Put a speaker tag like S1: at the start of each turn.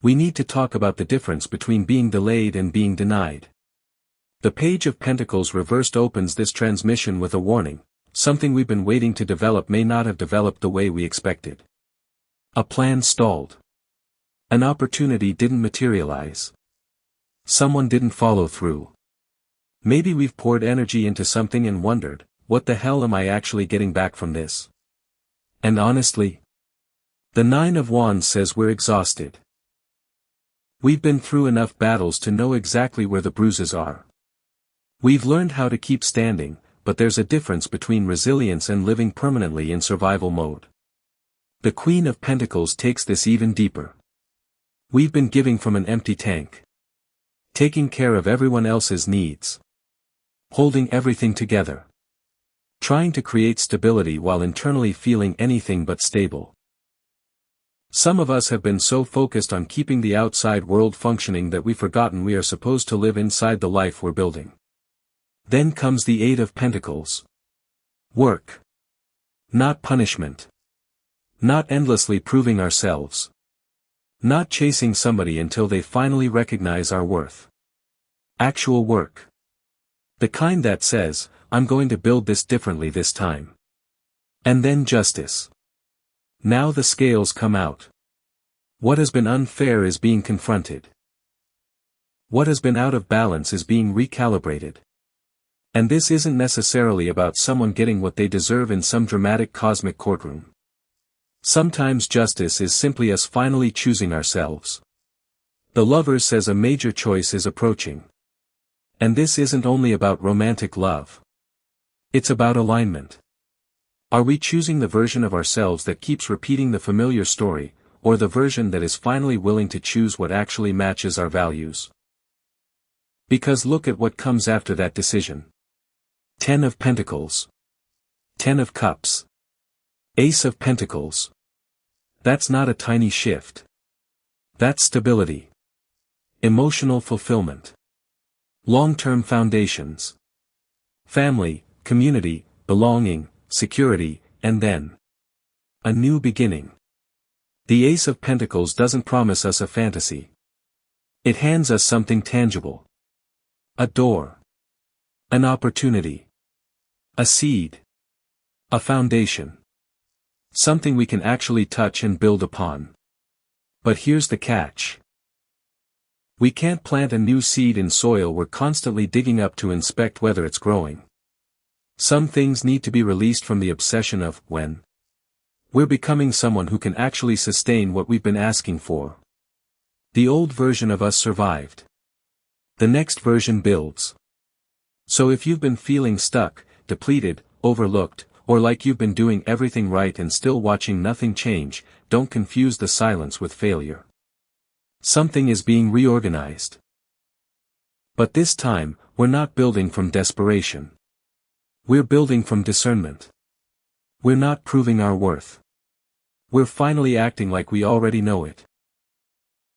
S1: We need to talk about the difference between being delayed and being denied. The Page of Pentacles reversed opens this transmission with a warning: something we've been waiting to develop may not have developed the way we expected. A plan stalled. An opportunity didn't materialize. Someone didn't follow through. Maybe we've poured energy into something and wondered, what the hell am I actually getting back from this? And honestly, the Nine of Wands says we're exhausted. We've been through enough battles to know exactly where the bruises are. We've learned how to keep standing, but there's a difference between resilience and living permanently in survival mode. The Queen of Pentacles takes this even deeper. We've been giving from an empty tank. Taking care of everyone else's needs. Holding everything together. Trying to create stability while internally feeling anything but stable. Some of us have been so focused on keeping the outside world functioning that we've forgotten we are supposed to live inside the life we're building. Then comes the Eight of Pentacles. Work. Not punishment. Not endlessly proving ourselves. Not chasing somebody until they finally recognize our worth. Actual work. The kind that says, I'm going to build this differently this time. And then justice. Now the scales come out. What has been unfair is being confronted. What has been out of balance is being recalibrated. And this isn't necessarily about someone getting what they deserve in some dramatic cosmic courtroom. Sometimes justice is simply us finally choosing ourselves. The Lovers says a major choice is approaching. And this isn't only about romantic love. It's about alignment. Are we choosing the version of ourselves that keeps repeating the familiar story, or the version that is finally willing to choose what actually matches our values? Because look at what comes after that decision. 10 of Pentacles. 10 of Cups. Ace of Pentacles. That's not a tiny shift. That's stability. Emotional fulfillment. Long-term foundations. Family, community, belonging, security, and then a new beginning. The Ace of Pentacles doesn't promise us a fantasy. It hands us something tangible. A door. An opportunity. A seed. A foundation. Something we can actually touch and build upon. But here's the catch. We can't plant a new seed in soil we're constantly digging up to inspect whether it's growing. Some things need to be released from the obsession of when. We're becoming someone who can actually sustain what we've been asking for. The old version of us survived. The next version builds. So if you've been feeling stuck, depleted, overlooked, or like you've been doing everything right and still watching nothing change, don't confuse the silence with failure. Something is being reorganized. But this time, we're not building from desperation. We're building from discernment. We're not proving our worth. We're finally acting like we already know it.